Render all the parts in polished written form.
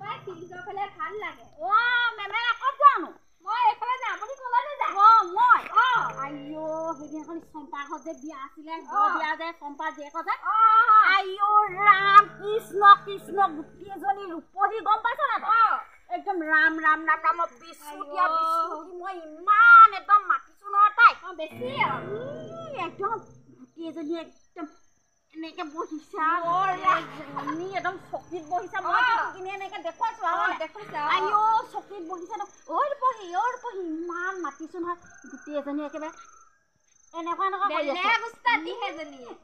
মই ফিল্ডৰ ফালে ভাল লাগে মেমে ক'ত যানো মই এইফালে যাম আপুনি ক'লৈ যায় মই আইও সেইদিনাখন চম্পাৰ ঘৰত যে বিয়া আছিলে বিয়া যে চম্পা জীয়েক যে আইও ৰাম কৃষ্ণ কৃষ্ণ গোটেইজনী ৰূপহী গম পাইছ না একদম ৰাম ৰাম ৰাম ৰাম বিস্মুতীয়া বিস্মুতি মই ইমান একদম মাতিছো ন তাই বেছি একদম গোটেইজনী একদম এনেকে বহিছা একদম চকীত বহিছা মই কিনে এনেকে দেখুৱাইছো আইও চকীত বহিছা ন পঢ়ি ইমান মাতিছো নহয় গোটেইজনী একেবাৰে এনেকুৱা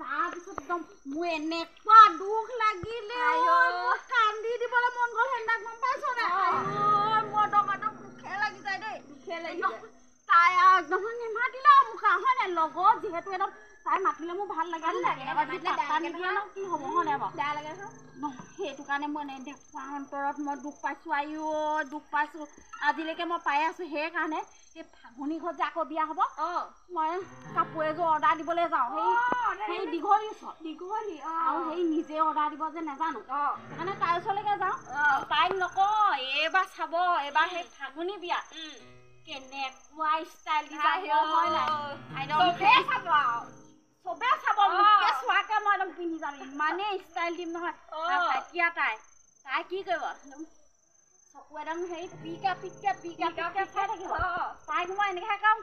তাৰপিছত একদম মোৰ এনেকুৱা দুখ লাগিলে কান্দি দিবলৈ মন গ'ল সেইদিনা গম পাইছ না মোৰ দুখে লাগি যায় দেই তাই একদম নেমাতিলে মোক হয় নাই লগত যিহেতু একদম তাই মাতিলে মোৰ ভাল লাগে কি হ'ব হয় নাই বাৰু বেয়া লাগে সেইটো কাৰণে মই দেখুৱা অন্তৰত মই দুখ পাইছো আইও দুখ পাইছো আজিলৈকে মই পাই আছো সেইকাৰণে এই ফাগুনি ঘৰত যে আকৌ বিয়া হ'ব মই কাপোৰ এযোৰ অৰ্ডাৰ দিবলৈ যাওঁ সেই দীঘলী আৰু সেই নিজে অৰ্ডাৰ দিব যে নাজানো সেইকাৰণে তাইৰ ওচৰলৈকে যাওঁ তাইক নকওঁ এইবাৰ চাব এইবাৰ সেই ফাগুনি বিয়া কেনেকুৱা ষ্টাইল হয় নাই চবে চাব মোকে চোৱাকে মই একদম পিন্ধি যাম ইমানেই ষ্টাইল দিম নহয় এতিয়া তাই কি কৰিব চকু একদম হেৰি পিকা চাই থাকিব তাইক মই এনেকৈ কাম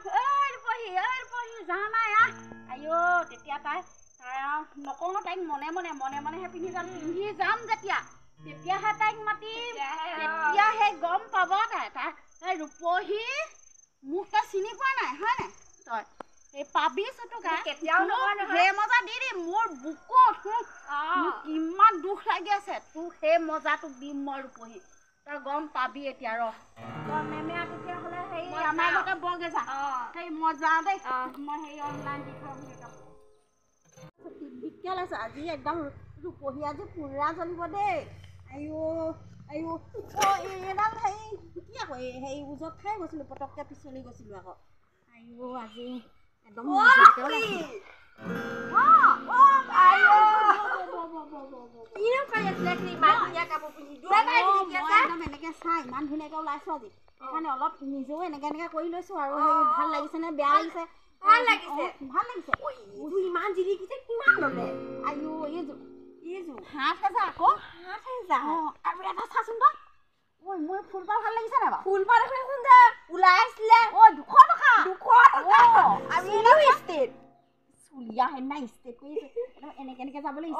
পঢ়ি যা নাই আইও তেতিয়া তাই নকওঁ তাইক মনে মনেহে পিন্ধি যাম তেতিয়াহে তাইক মাতিম তেতিয়া সেই গম পাব তাই ৰূপহী মোক তই চিনি পোৱা নাই হয় নাই তই এই পাবি চটুকা কেতিয়াও নহয় সেই মজা দি দিম মোৰ বুকুত কিমান দুখ লাগি আছে তোক সেই মজাটো দিম মই ৰূপহী তই গম পাবি এতিয়া তই মেমে তেতিয়াহ'লে সেই আমাৰ ঘৰতে বৰগে যা সেই মই যাওঁ দেই মই সেই অনলাইন দি থৈ লৈছে আজি একদম ৰূপহী আজি পুৰা জ্বলিব দেই আইও এইডাল হেৰি কি আকৌ হেৰি ওজত খাই গৈছিলোঁ পটককৈ পিছলি গৈছিলোঁ আকৌ আইও আজি একদম এনেকে চাই ইমান ধুনীয়াকে ওলাইছো আজি সেইকাৰণে অলপ নিজেও এনেকে কৰি লৈছো আৰু সেই ভাল লাগিছে নে বেয়া লাগিছে ভাল লাগিছে ইমান জিলিকিছে কিমান ল'লে আইও এইযোৰ ৭,০০০ আকৌ ৭,০০০ আৰু এটা চাচোন তই মোৰ ফুলপাহ ভাল লাগিছে নে বাৰু ফুলপাহ দেখোন যে ওলাই আছিলে 200 টকা আৰু ষ্টেট চুলিয়া হেনা ষ্টেট কৰি এনেকে যাবলৈ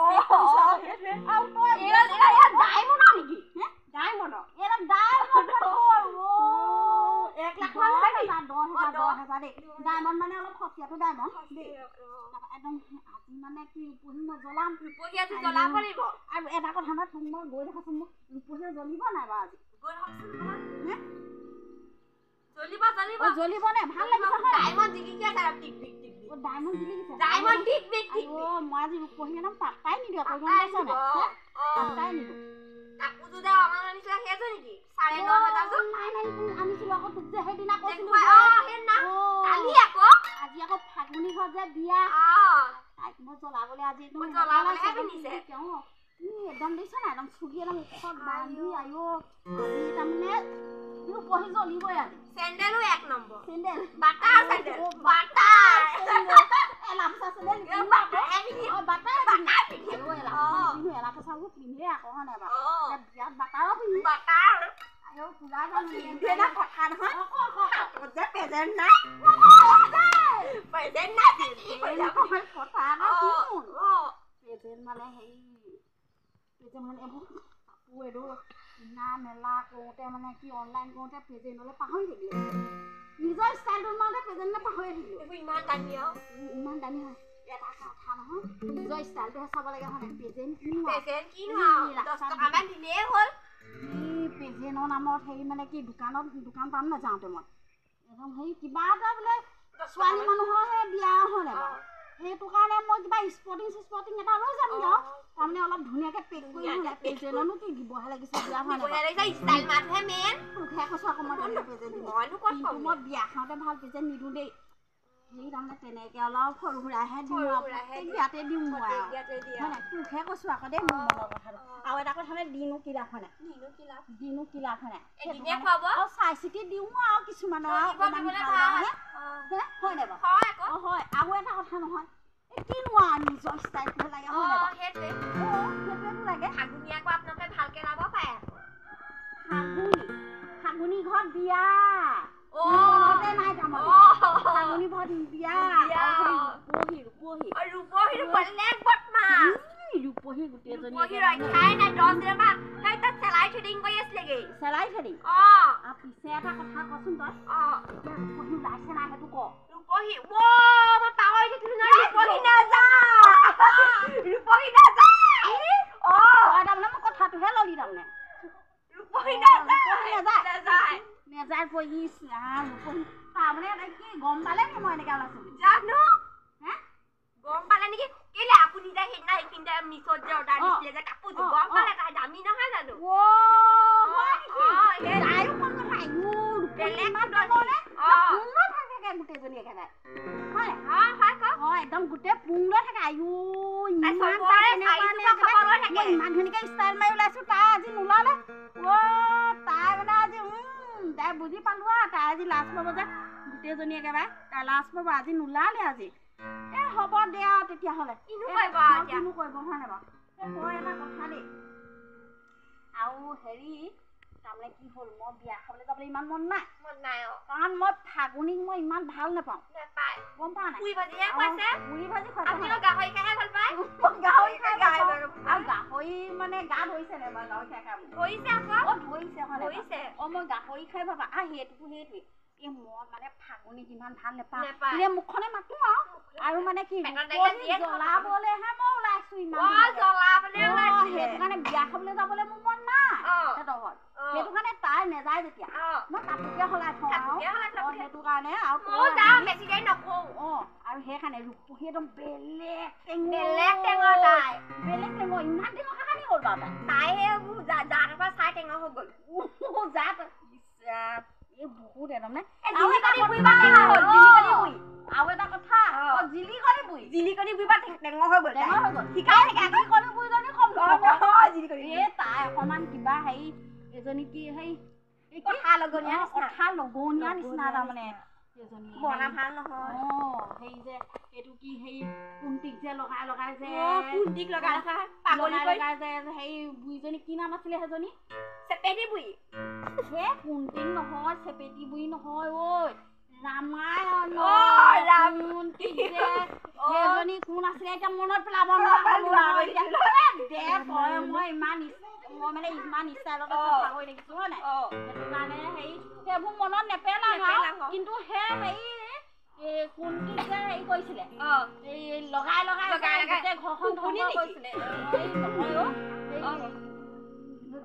ডায়মণ্ড মানে অলপ সস্তীয়াটো ডায়মণ্ড একদম আজি মানে কি ৰূপহী নজ্বলাম আৰু এটা কথা নহয় তোক মই গৈ দেখাচোন মোক ৰূপহী জ্বলিব নাই বাৰু আজি জ্বলিব নে ভাল লাগিছে ডায়মণ্ড জিলিকি আছে ডায়মণ্ড জিলিকিছে মই আজি ৰূপহী একদম পাত্তাই নিদিওঁ আকৌ গম পাইছ নাই পাত্তাই নিদিওঁ আনিছিলো আকৌ তোক যে সেইদিনা কৈছিলো আজি আকৌ ফাগুনি ঘৰত যে বিয়া তাইক মই জ্বলাবলৈ আজি একদম দিছ না একদম চুলি একদম ওখত বান্ধি আইও আজি তাৰমানে ৰূপহী জ্বলিবই আজি চেণ্ডেলো ১ নম্বৰ চেণ্ডেল বাটাৰ চেণ্ডেল এলাপচা চেণ্ডেল পিন্ধে আকৌ হয় নাই বাৰু বিয়াত বাটাৰো পিন্ধি আইও পূজা কথা নহয় প্ৰেজেণ্ট নাই মানে হেৰি মানে এইবোৰ কাপোৰ এইবোৰ কিনা মেলা কৰোঁতে মানে কি অনলাইন কৰোঁতে প্ৰেজেণ্টলৈ পাহৰি থাকিলে নিজৰ ষ্টাইলটো মাৰোঁতে প্ৰেজেণ্টলৈ পাহৰি থাকিলোঁ ইমান দামী হয় এটা কথা নহয় নিজৰ ষ্টাইলটোহে চাব লাগে হয় নাই প্ৰেজেণ্ট প্ৰেজেণ্টৰ নামত হেৰি মানে কি দোকান পাম না যাওঁতে মই একদম হেৰি কিবা এটা বোলে ছোৱালী মানুহৰহে বিয়া হয় নাই বাৰু সেইটো কাৰণে মই কিবা স্পৰ্টিং এটা লৈ যাম দিয়ক তাৰমানে অলপ ধুনীয়াকৈ পেক কৰি প্ৰেজেণ্টনো কি দিবহে লাগিছে বিয়া হয় নাই কৈছোঁ আকৌ মই প্ৰেজেণ্ট দিব মই বিয়া খাওঁতে ভাল প্ৰেজেণ্ট নিদিওঁ দেই সেই তাৰমানে তেনেকৈ অলপ সৰু সুৰাহে দিওঁ ইয়াতে দিওঁ মই আৰু হয় তোকহে কৈছোঁ আকৌ দেই মোৰ মনৰ কথাটো আৰু এটা কথা মানে দিনো কি লাভ হয় নাই দিনো কি লাভ হয় নাই আৰু চাই চিতি দিওঁ আৰু কিছুমানৰ অকণমান হয় নাই বাৰু হয় আৰু এটা কথা নহয় এই কিনো আৰু নিজৰ ষ্টাইলটো লাগে হয় নাই বাৰু সেইটোৱেতো লাগে ফাগুনি ঘৰত বিয়া মনতে নাই তাৰমানে ফাগুনি ঘৰত বিয়া ৰূপহী গোটেইজনী চেলাই থ্ৰেডিং পিছে এটা কথা কচোন তই ৰূপহী ওলাইছে নাই সেইটো ক তাৰমানে মই কথাটোহে ললি তাৰমানে নেযায় পঢ়িছ তাৰমানে কি গম পালে নি মই এনেকৈ ওলাইছো জানো গম পালে নেকি কেলে আপুনি যে সেইদিনা সেইখিনিতে মিছত যে অৰ্ডাৰ দিছিলে যে কাপোৰযোৰ গম পালে তাই দামী নহয় জানো একদম গোটেই পুং লৈ থাকে আয়ু ইমান ধুনীয়াকে ষ্টাইল মাৰি ওলাইছো তাই আজি নোলালে তাই মানে আজি তাই বুজি পালো আৰু তাই আজি লাজ পাব যে গোটেইজনী একেবাৰে তাই লাজ পাব আজি নোলালে আজি হ'ব দে আৰু তেতিয়াহ'লে কিনো কৰিব হয় নাই বাৰু তই এটা কথা দেই আৰু হেৰি তাৰমানে কি হ'ল মই বিয়া খাবলৈ যাবলৈ ইমান মন নাই কাৰণ মই ফাগুনিক মই ইমান ভাল নাপাওঁ গম পোৱা নাই পুৰি ভাজি গাহৰি মানে গা ধৰিছে নে মই গাহৰি খাই ধৰিছে মই গাহৰি খাই ভাবা সেইটোৱে এই মই মানে ফাগুনিক ইমান ভাল নাপাওঁ মুখখনে মাতো আৰু মানে কি জ্বলাবলেহে মই ওলাইছো ইমান সেইটো কাৰণে বিয়া খাবলৈ যাবলৈ মোৰ মন নাই সেইটো কাৰণে তাই নেযায় যেতিয়া মই কাপোৰকে সলাই থওঁ আৰু সেইটো কাৰণে আৰু সেইকাৰণে ৰূপহী একদম বেলেগ টেঙৰ ইমান টেঙৰ কাহানি হ'ল বাৰু তাইহে চাই টেঙৰ হৈ গ'ল এই বহুত তাৰমানে আৰু এটা কথা জিলিকনি বুইবা টেঙৰ হৈ গ'ল শিকাই জিলিকনি বুইজনী কম এই তাই অকণমান কিবা হেৰি এজনী কি হেৰি কথা লগনীয়া নিচিনা তাৰমানে বনা ভাল নহয় হেৰি যে এইটো কি হেৰি কুন্তিক যে লগাই যে হেৰি বুইজনী কি নাম আছিলে সেইজনী চেপেটি বুই সেই কুন্তিক নহয় চেপেটি বুই নহয় ঐ ৰামায়ণ সেইজনী কোন আছিলে এতিয়া মনত পেলাব মই ইমান ষ্টাইলতে চাফা কৰি দেখিছো হয় নাই সেইটো কাৰণে হেৰি সেইবোৰ মনত নেপেলাং কিন্তু সেই হেৰি কোনটি যে হেৰি কৰিছিলে এই লগাই গোটেই ঘৰখন ধ্বংস কৰিছিলে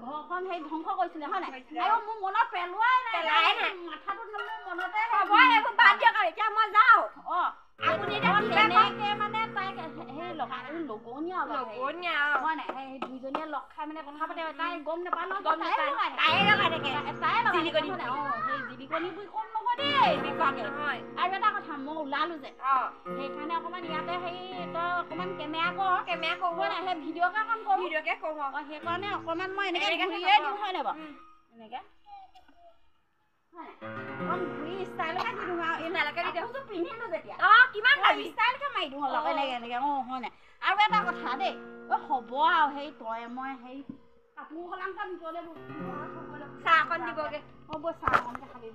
ঘৰখন সেই ধ্বংস কৰিছিলে হয় নাই আৰু মোৰ মনত পেলোৱাই নাই মাথাটো মনতে হ'ব এইবোৰ বাদ দিয়ক এতিয়া মই যাওঁ আপুনি তেনেকে মানে তাইক সেই লগাই লগনীয়া হয় নাই সেই দুইজনীয়ে লগ খাই মানে কথা পাতে তাই গম নাপায় ন সেই জিলিকনি বুই কম নহয় দেই আৰু এটা কথা মই ওলালো যে সেইকাৰণে অকণমান ইয়াতে হেৰি তই অকণমান কেমেৰা কৰ হয় নাই সেই ভিডিঅ'কে অকণ কৰো সেইকাৰণে অকণমান মই এনেকে ঘূৰিয়ে দিওঁ হয় নাই বাৰু এনেকে ঘূৰি ষ্টাইলকে দি দিওঁ আৰু পিন্ধিলো যেতিয়া কিমান ষ্টাইলকে মাৰি দিওঁ অলপ এনেকে হয় নাই আৰু এটা কথা দেই হ'ব আৰু সেই তই মই সেই কাপোৰ সলাম ভিতৰলৈ চাহ অকণ দিবগে হ'ব চাহ অকণকে খাবি